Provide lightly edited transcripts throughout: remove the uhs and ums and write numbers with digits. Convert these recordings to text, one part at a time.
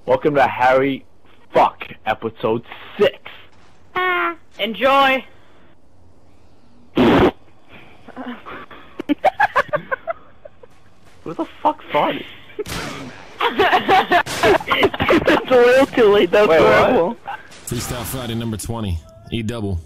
Welcome to Harry Fuck episode 6. Enjoy. Who the fuck farted? That's a little too late. That's horrible. Freestyle Friday number 20. E-double.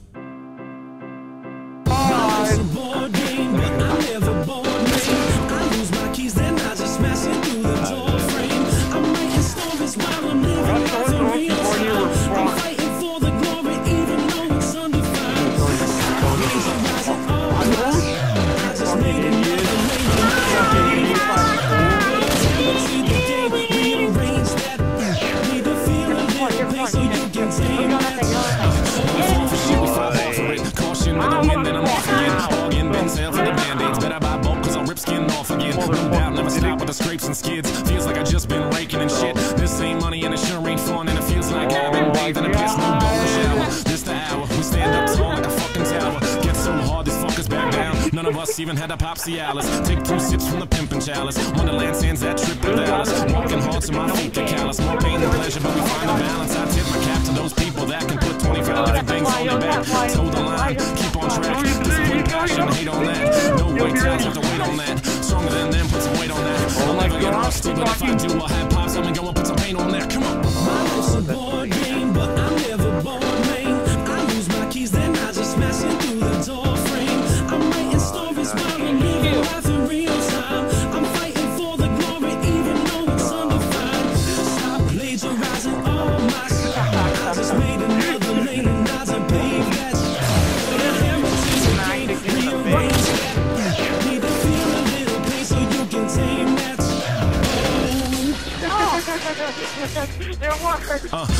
Never stop with the scrapes and skids. Feels like I just been raking and shit. This ain't money and it sure ain't fun, and it feels like I've been bathing in piss, no golden shower. This the hour we stand up tall like a fucking tower. Get so hard these fuckers back down. None of us even had a Popsy-Alice. Take 2 sips from the pimpin' chalice. Wonderland sands that trip to Dallas. Walking hard so my feet get callous. More pain than pleasure, but we find a balance. I tip my cap to those people that can put 25 different things on their back. Toe the line, keep on track. Discipline, passion, hate on that. No wait times, have to wait on that. Stronger than them, put some weight on that. I'll never get rusty, but if I do, I'll have pops. I'm gonna go and put some paint on there. Come on. My life's a board game, but I'm never bored, man. I lose my keys, then I just smash it through the door frame. I'm writing stories while I'm living life in real time. I'm fighting for the glory, even though it's undefined. Stop plagiarizing all my stuff. I just made another lane and I done paved that. Put a hammer to the game, rearrange that. Need to feel a little pain so you can tame that.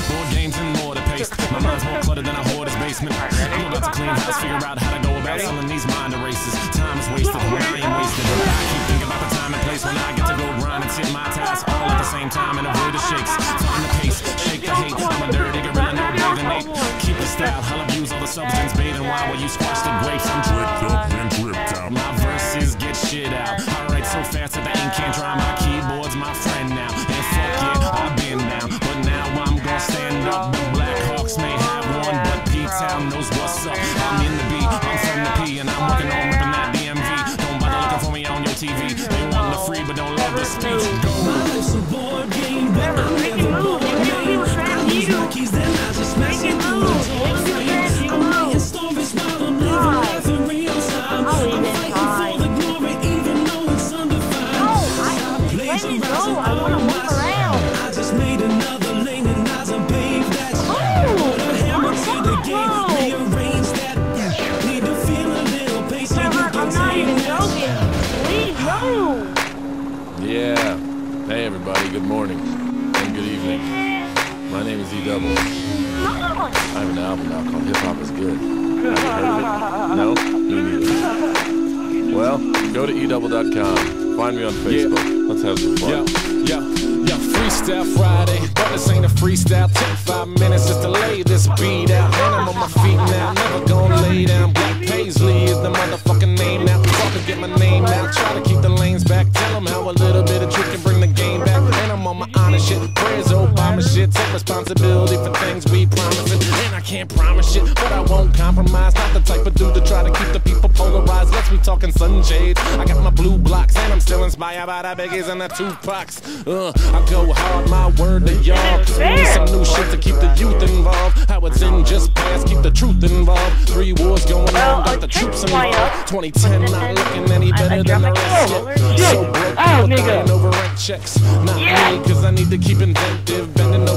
Board games and more to paste. My mind's more cluttered than a hoarder's basement. I'm about to clean house, figure out how to go about selling these mind erasers. Time is wasted when I ain't wasted. I keep thinking about the time and place when I get to go grind and sit my task all at the same time and avoid the shakes. Find the pace, shake the hate. I'm a dirty gorilla, no breathing ape. Keep the style, I'll abuse all the substance, bathing while you squash the grapes. I'm dripped up and dripped out. My verses get shit out. I write so fast that the ink can't dry. My keyboard's my friend now. And fuck yeah, I've been down, but now I'm gonna stand up. The Black Hawks may have one, but P-Town knows what's up. I'm in the B, I'm from the P, and I'm working on ripping that DMV. Don't bother looking for me on your TV. They want the free, but don't love the speech. Go. My life's a board game, but I'm never bored, man. I lose my keys, then I just smash it through the door frame. I'm writing stories while I'm living life in real time. I'm fighting for the glory, even though it's undefined. Stop plagiarizing all my stuff. I just made another lane and I done paved that. Put a hammer to the game, rearrange that. Need to feel a little pain so you can tame that. Yeah. Hey everybody, good morning and good evening. My name is E-double. I have an album now called Hip Hop Is Good. Have you heard of it? No? Me neither. Well, go to edouble.com. Find me on Facebook. Let's have some fun. Yeah, Freestyle Friday, but this ain't a freestyle. Take 5 minutes just to lay this beat out. And I'm on my feet now, never gonna lay down. Black Paisley is the motherfucking name now. Fucking get my name out, try to keep the lanes back. Tell them how a little bit of truth can bring the game back. And I'm on my honest shit, prayers Obama shit. Take responsibility for things we promising. And I can't promise shit, but I won't compromise. Not the type of dude to try to keep the people polarized. Let's be talking sunshades. I got my blue blocks, and I'm still inspired by the Biggies and the Tupacs. I go hard, my word to y'all. Cause we need some new shit to keep the youth involved. How it's in just past, keep the truth involved. 3 wars going on, got the troops involved. 2010 not looking any better than the rest yet. So broke, people dying over rent checks. Not me, cause I need to keep inventive, bending over.